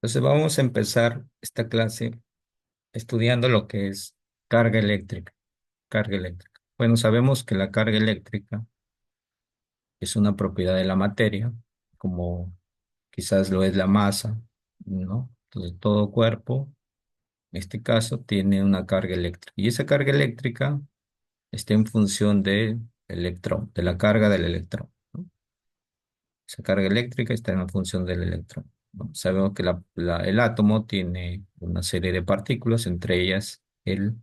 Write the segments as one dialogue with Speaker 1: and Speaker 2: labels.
Speaker 1: Entonces vamos a empezar esta clase estudiando lo que es carga eléctrica. Carga eléctrica. Bueno, sabemos que la carga eléctrica es una propiedad de la materia, como quizás lo es la masa, ¿no? Entonces todo cuerpo, en este caso, tiene una carga eléctrica. Y esa carga eléctrica está en función del electrón, de la carga del electrón, ¿no? Esa carga eléctrica está en función del electrón, ¿no? Sabemos que el átomo tiene una serie de partículas, entre ellas el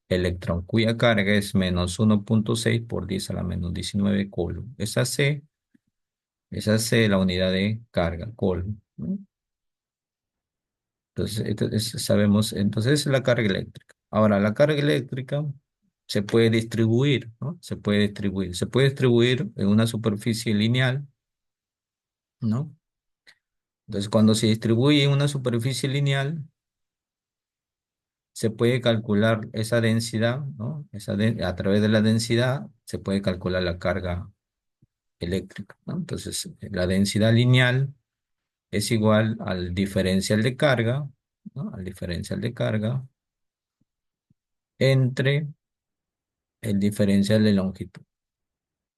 Speaker 1: electrón, cuya carga es -1,6 por 10 a la -19 coulomb. Esa C es la unidad de carga, coulomb, ¿no? Entonces, sabemos, entonces esa es la carga eléctrica. Ahora, la carga eléctrica se puede distribuir, ¿no? Se puede distribuir en una superficie lineal, ¿no? Entonces, cuando se distribuye en una superficie lineal, se puede calcular esa densidad, ¿no? A través de la densidad se puede calcular la carga eléctrica, ¿no? Entonces, la densidad lineal es igual al diferencial de carga, ¿no? Al diferencial de carga entre el diferencial de longitud,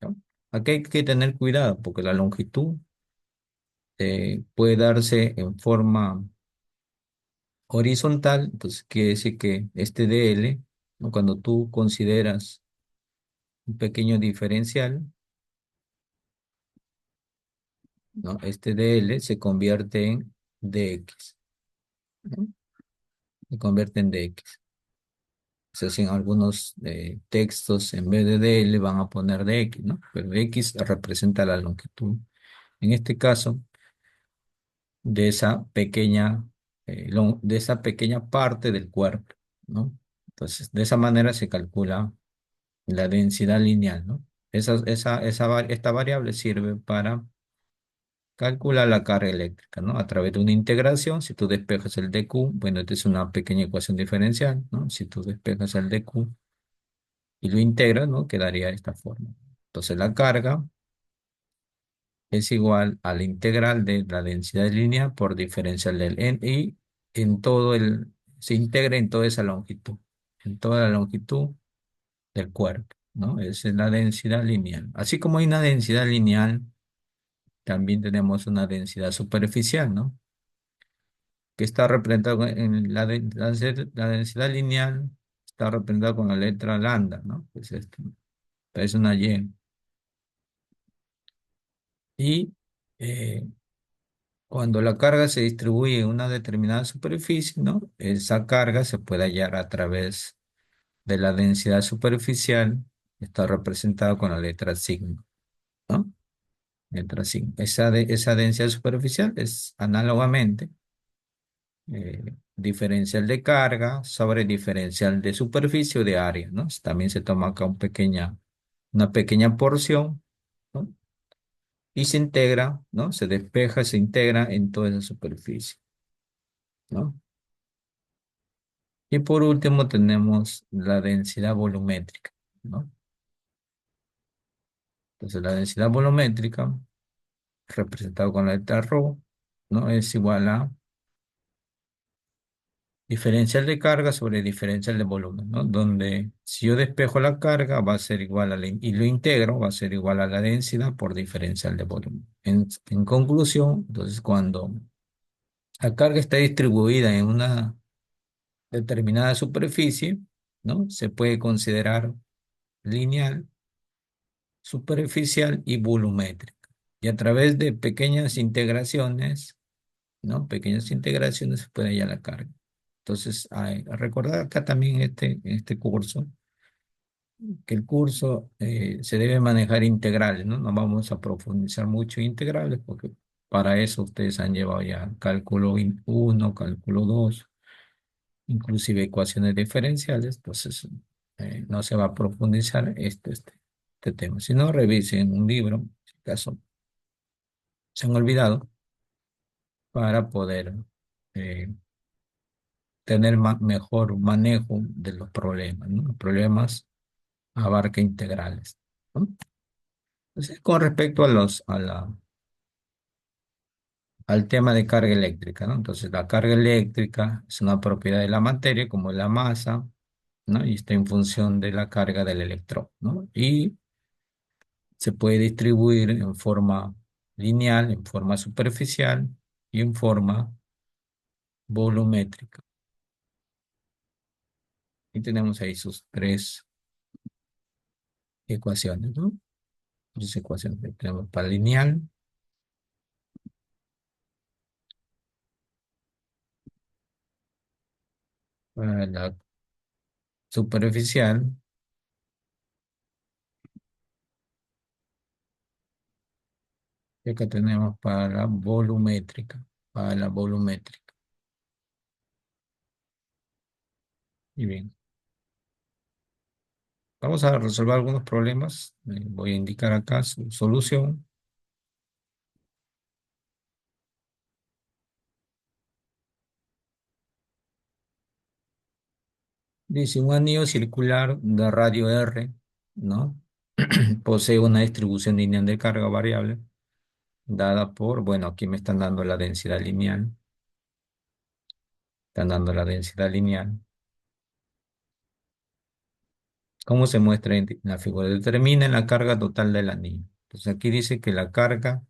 Speaker 1: ¿no? Aquí hay que tener cuidado porque la longitud puede darse en forma horizontal, entonces quiere decir que este dl, ¿no? Cuando tú consideras un pequeño diferencial, ¿no? Este dl se convierte en dx, ¿no? Se convierte en dx. O sea, si en algunos textos en vez de dl van a poner dx, ¿no? Pero x representa la longitud. En este caso, de esa pequeña parte del cuerpo, ¿no? Entonces, de esa manera se calcula la densidad lineal, ¿no? Esta variable sirve para calcular la carga eléctrica, ¿no? A través de una integración, si tú despejas el dq, bueno, esta es una pequeña ecuación diferencial, ¿no? Si tú despejas el dq y lo integras, ¿no? Quedaría de esta forma. Entonces, la carga es igual a la integral de la densidad lineal por diferencial del n y se integra en toda esa longitud, en toda la longitud del cuerpo, ¿no? Esa es la densidad lineal. Así como hay una densidad lineal, también tenemos una densidad superficial, ¿no? Que está representada en la densidad lineal, está representada con la letra lambda, ¿no? Que es esto, es una Y. Y eh, cuando la carga se distribuye en una determinada superficie, ¿no? Esa carga se puede hallar a través de la densidad superficial, está representada con la letra sigma, ¿no? Letra sigma. Esa densidad superficial es análogamente diferencial de carga sobre diferencial de superficie o de área, ¿no? También se toma acá una pequeña porción, ¿no? Y se integra, ¿no? Se despeja, se integra en toda esa superficie, ¿no? Y por último tenemos la densidad volumétrica, ¿no? Entonces la densidad volumétrica, representada con la letra ρ, ¿no? Es igual a diferencial de carga sobre diferencial de volumen, ¿no? Donde si yo despejo la carga va a ser igual y lo integro, va a ser igual a la densidad por diferencial de volumen. En conclusión, entonces cuando la carga está distribuida en una determinada superficie, ¿no? Se puede considerar lineal, superficial y volumétrica. Y a través de pequeñas integraciones, ¿no? Pequeñas integraciones se puede hallar la carga. Entonces, a recordar acá también este curso, que el curso se debe manejar integrales, ¿no? No vamos a profundizar mucho en integrales porque para eso ustedes han llevado ya cálculo 1, cálculo 2, inclusive ecuaciones diferenciales, entonces no se va a profundizar este tema. Si no, revisen un libro, si acaso se han olvidado, para poder eh, tener mejor manejo de los problemas, ¿no? Los problemas abarca integrales, ¿no? Entonces, con respecto a al tema de carga eléctrica, ¿no? Entonces, la carga eléctrica es una propiedad de la materia, como la masa, ¿no? Y está en función de la carga del electrón, ¿no? Y se puede distribuir en forma lineal, en forma superficial y en forma volumétrica. Y tenemos ahí sus tres ecuaciones, ¿no? Tres ecuaciones que tenemos para lineal, para la superficial, y acá tenemos para la volumétrica, para la volumétrica. Y bien, vamos a resolver algunos problemas. Voy a indicar acá su solución. Dice, un anillo circular de radio R, ¿no? Posee una distribución lineal de carga variable dada por, bueno, aquí me están dando la densidad lineal, están dando la densidad lineal. ¿Cómo se muestra en la figura? Determina la carga total del anillo. Entonces aquí dice que la carga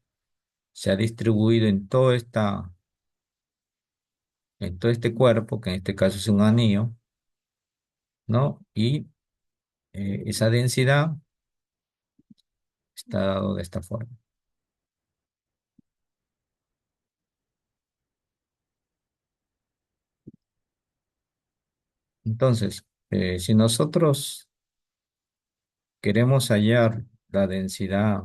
Speaker 1: se ha distribuido en todo este cuerpo, que en este caso es un anillo, ¿no? Y esa densidad está dado de esta forma. Entonces, si nosotros queremos hallar la densidad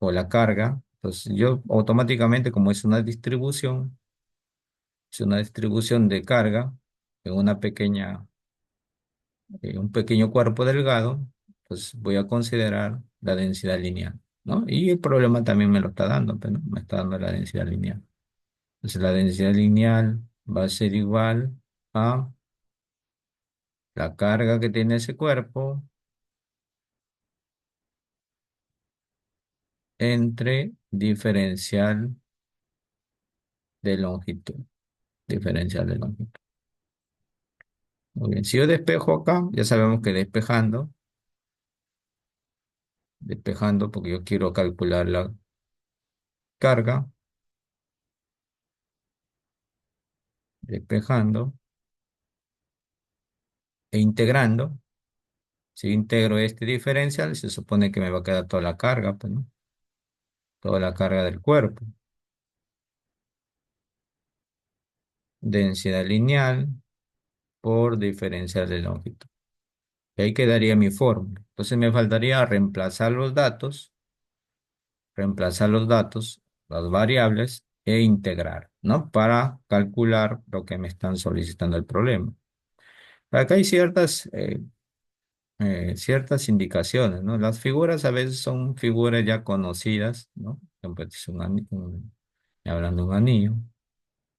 Speaker 1: o la carga, pues yo automáticamente, como es una distribución de carga en un pequeño cuerpo delgado, pues voy a considerar la densidad lineal, ¿no? Y el problema también me lo está dando, pero ¿no? Me está dando la densidad lineal. Entonces la densidad lineal va a ser igual a la carga que tiene ese cuerpo entre diferencial de longitud. Diferencial de longitud. Muy bien, si yo despejo acá, ya sabemos que despejando porque yo quiero calcular la carga, despejando e integrando. Si integro este diferencial, se supone que me va a quedar toda la carga, pues, ¿no? Toda la carga del cuerpo. Densidad lineal por diferencial de longitud. Y ahí quedaría mi fórmula. Entonces me faltaría reemplazar los datos, las variables e integrar, ¿no? Para calcular lo que me están solicitando el problema. Acá hay ciertas indicaciones, ¿no? Las figuras a veces son figuras ya conocidas, ¿no? Por ejemplo, este es hablando de un anillo,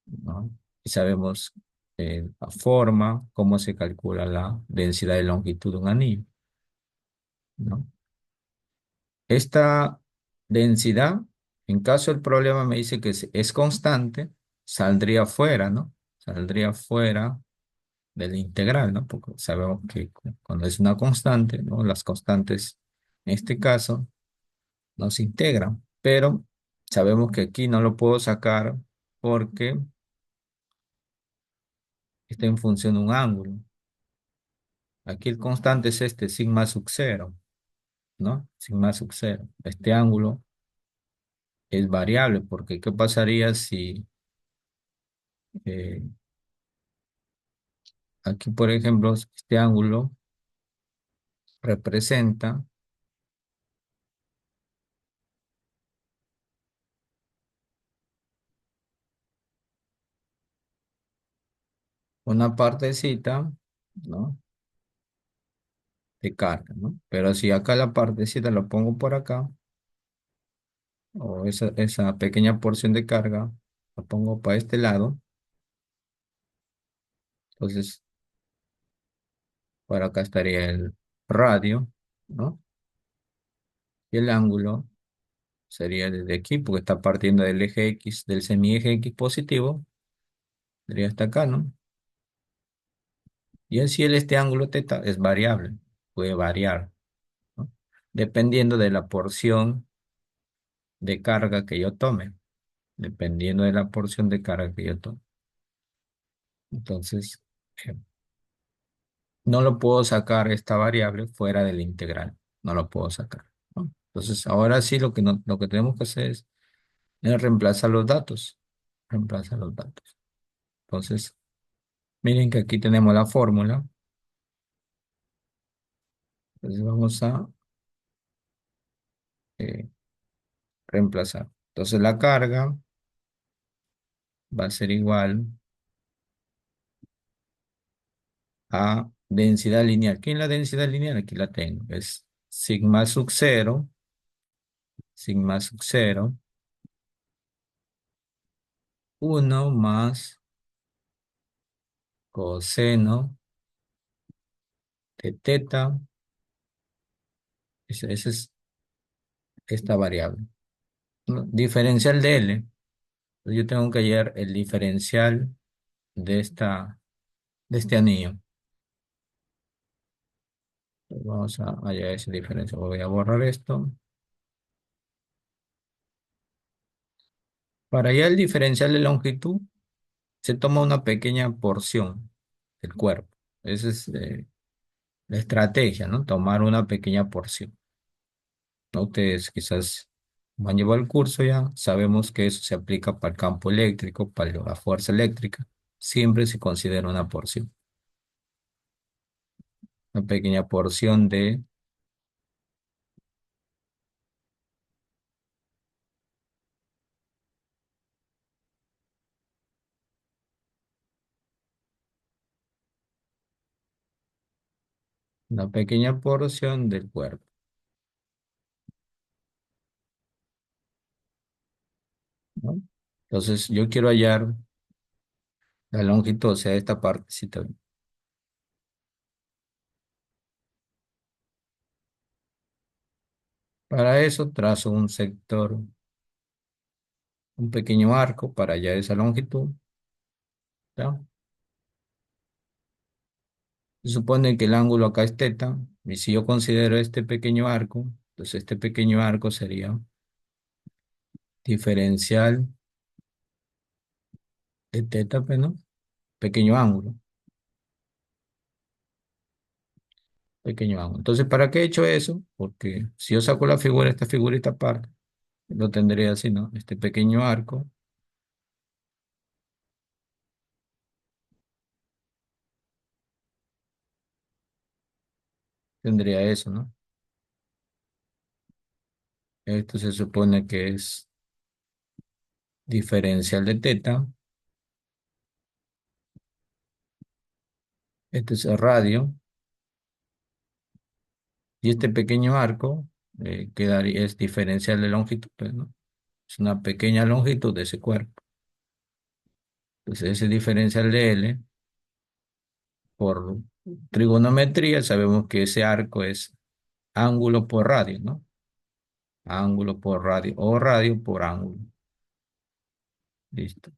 Speaker 1: ¿no? Y sabemos la forma, cómo se calcula la densidad de longitud de un anillo, ¿no? Esta densidad, en caso el problema me dice que es constante, saldría fuera, ¿no? Saldría fuera del integral, ¿no? Porque sabemos que cuando es una constante, ¿no? Las constantes, en este caso, no se integran, pero sabemos que aquí no lo puedo sacar porque está en función de un ángulo. Aquí el constante es este sigma sub cero, ¿no? Sigma sub cero. Este ángulo es variable porque ¿qué pasaría si eh, aquí, por ejemplo, este ángulo representa una partecita, ¿no? De carga, ¿no? Pero si acá la partecita lo pongo por acá, o esa pequeña porción de carga la pongo para este lado, entonces por acá estaría el radio, ¿no? Y el ángulo sería desde aquí, porque está partiendo del eje X, del semieje X positivo, sería hasta acá, ¿no? Y así este ángulo teta es variable, puede variar, ¿no? Dependiendo de la porción de carga que yo tome, dependiendo de la porción de carga que yo tome. Entonces, eh, no lo puedo sacar esta variable fuera del integral, no lo puedo sacar, ¿no? Entonces, ahora sí lo que, lo que tenemos que hacer es reemplazar los datos, reemplazar los datos. Entonces, miren que aquí tenemos la fórmula, entonces vamos a eh, reemplazar. Entonces, la carga va a ser igual a densidad lineal. ¿Qué es la densidad lineal? Aquí la tengo. Es sigma sub cero, 1 más coseno de teta. Esa es esta variable, ¿no? Diferencial de L. Entonces, yo tengo que hallar el diferencial de de este anillo. Entonces, vamos a hallar ese diferencial. Voy a borrar esto. Para hallar el diferencial de longitud, se toma una pequeña porción del cuerpo. Esa es la estrategia, ¿no? Tomar una pequeña porción, ¿no? Ustedes quizás han llevado el curso ya, sabemos que eso se aplica para el campo eléctrico, para la fuerza eléctrica. Siempre se considera una pequeña porción de una pequeña porción del cuerpo, ¿no? Entonces, yo quiero hallar la longitud, o sea, esta partecita. Para eso trazo un sector, un pequeño arco para hallar esa longitud, ¿ya? Se supone que el ángulo acá es teta, y si yo considero este pequeño arco, entonces este pequeño arco sería diferencial de teta, pues, ¿no? Pequeño ángulo, pequeño ángulo. Entonces, ¿para qué he hecho eso? Porque si yo saco la figura, esta figurita aparte, lo tendría así, ¿no? Este pequeño arco tendría eso, ¿no? Esto se supone que es diferencial de teta, este es el radio, y este pequeño arco quedaría, es diferencial de longitud, pues, ¿no? Es una pequeña longitud de ese cuerpo. Entonces, ese diferencial de L por trigonometría, sabemos que ese arco es ángulo por radio, ¿no? Ángulo por radio o radio por ángulo. Listo.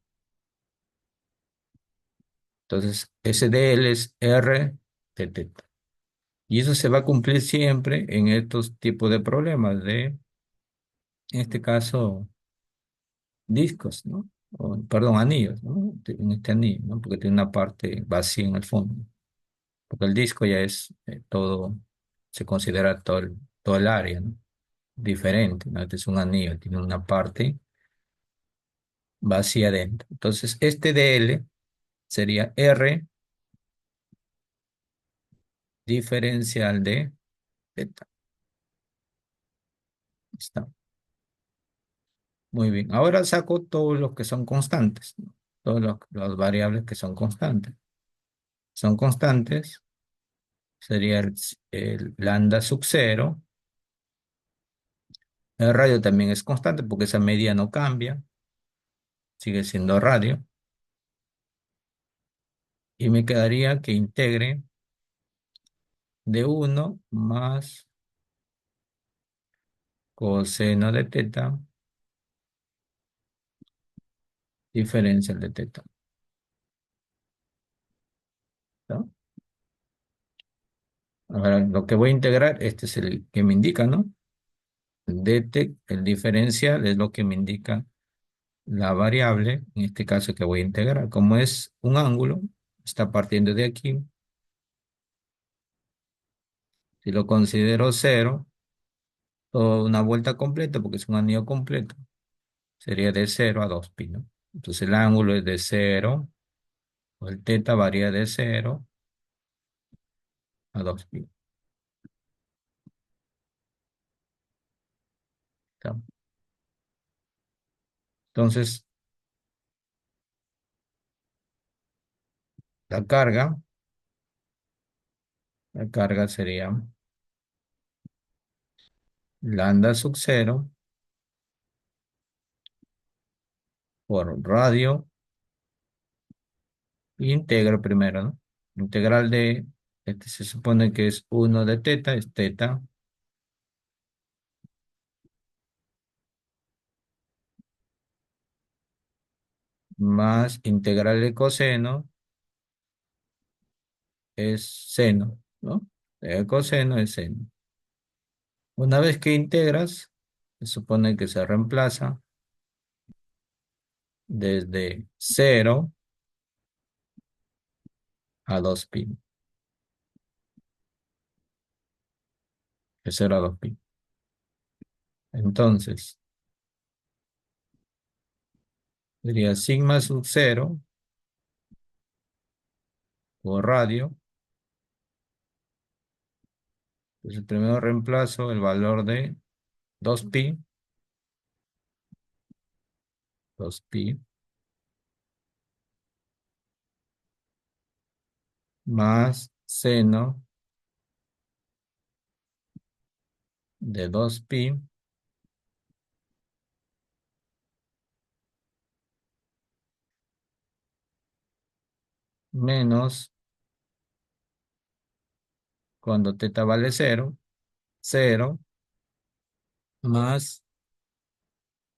Speaker 1: Entonces, ese de L es R de teta. Y eso se va a cumplir siempre en estos tipos de problemas en este caso, discos, ¿no? Perdón, anillos, ¿no? En este anillo, ¿no? Porque tiene una parte vacía en el fondo. Porque el disco ya es todo, se considera todo el área, ¿no? Diferente, ¿no? Este es un anillo, tiene una parte vacía dentro. Entonces, este DL sería R diferencial de beta. Está muy bien. Ahora saco todos los que son constantes, ¿no? Todos los variables que son constantes. Son constantes, sería el lambda sub cero. El radio también es constante porque esa medida no cambia, sigue siendo radio. Y me quedaría que integre de uno más coseno de teta, diferencial de teta. ¿No? Ahora, lo que voy a integrar, este es el que me indica, ¿no? El dt, el diferencial es lo que me indica la variable, en este caso que voy a integrar. Como es un ángulo, está partiendo de aquí. Si lo considero cero, toda una vuelta completa, porque es un anillo completo, sería de cero a 2pi, ¿no? Entonces el ángulo es de cero, o el teta varía de cero a 2pi. ¿Está? Entonces, la carga, la carga sería lambda sub cero por radio, integro primero, ¿no? Integral de, este se supone que es uno de teta, es teta, más integral de coseno es seno, ¿no? El coseno es seno. Una vez que integras, se supone que se reemplaza desde cero a 2pi, de cero a 2pi. Entonces, sería sigma sub cero por radio. Entonces, primero reemplazo el valor de 2pi, 2pi, más seno de 2pi menos, cuando teta vale cero, cero más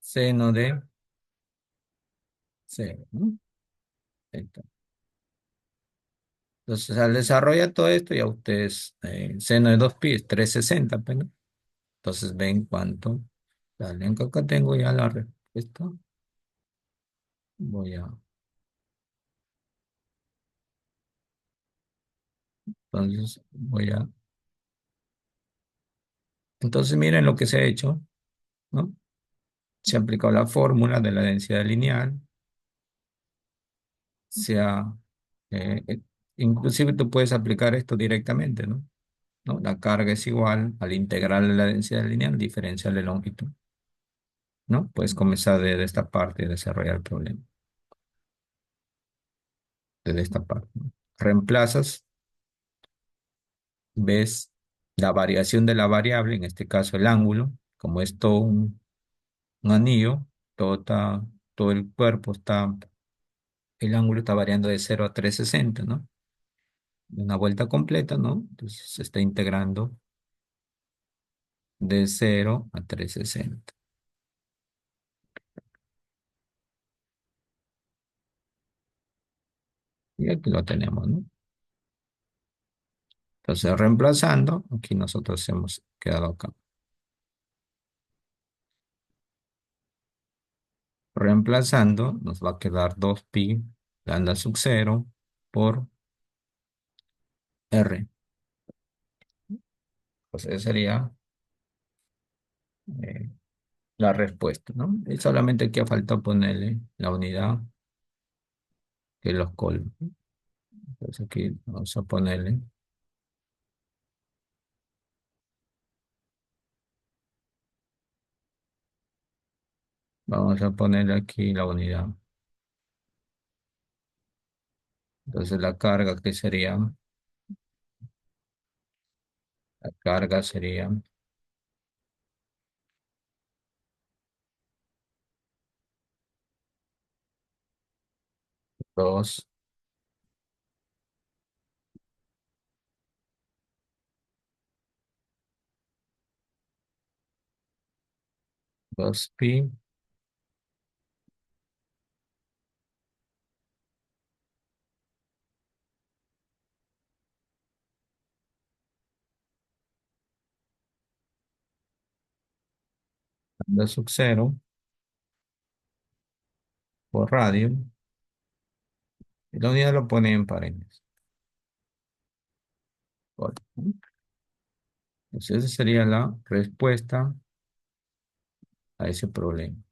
Speaker 1: seno de cero, ¿no? Teta. Entonces, al desarrollar todo esto, ya ustedes, seno de 2pi es 360, pues, ¿no? Entonces, ven cuánto. Dale, acá tengo ya la respuesta. Voy a, entonces miren lo que se ha hecho, ¿no? Se ha aplicado la fórmula de la densidad lineal, se ha, eh, eh, inclusive tú puedes aplicar esto directamente, ¿no? ¿No? La carga es igual al integral de la densidad lineal diferencial de longitud, ¿no? Puedes comenzar desde esta parte y desarrollar el problema, desde esta parte, ¿no? Reemplazas, ves la variación de la variable, en este caso el ángulo, como es todo un anillo, todo el cuerpo está, el ángulo está variando de cero a 360, ¿no? Una vuelta completa, ¿no? Entonces se está integrando de cero a 360. Y aquí lo tenemos, ¿no? Entonces, reemplazando, aquí nosotros hemos quedado acá. Reemplazando, nos va a quedar 2pi lambda sub cero por r. Pues esa sería eh, la respuesta, ¿no? Y solamente aquí falta ponerle la unidad que los colma. Entonces aquí vamos a ponerle, aquí la unidad. Entonces la carga sería 2, 2pi de sub 0 por radio. Y la unidad lo pone en paréntesis. Volt, ¿no? Entonces esa sería la respuesta a ese problema.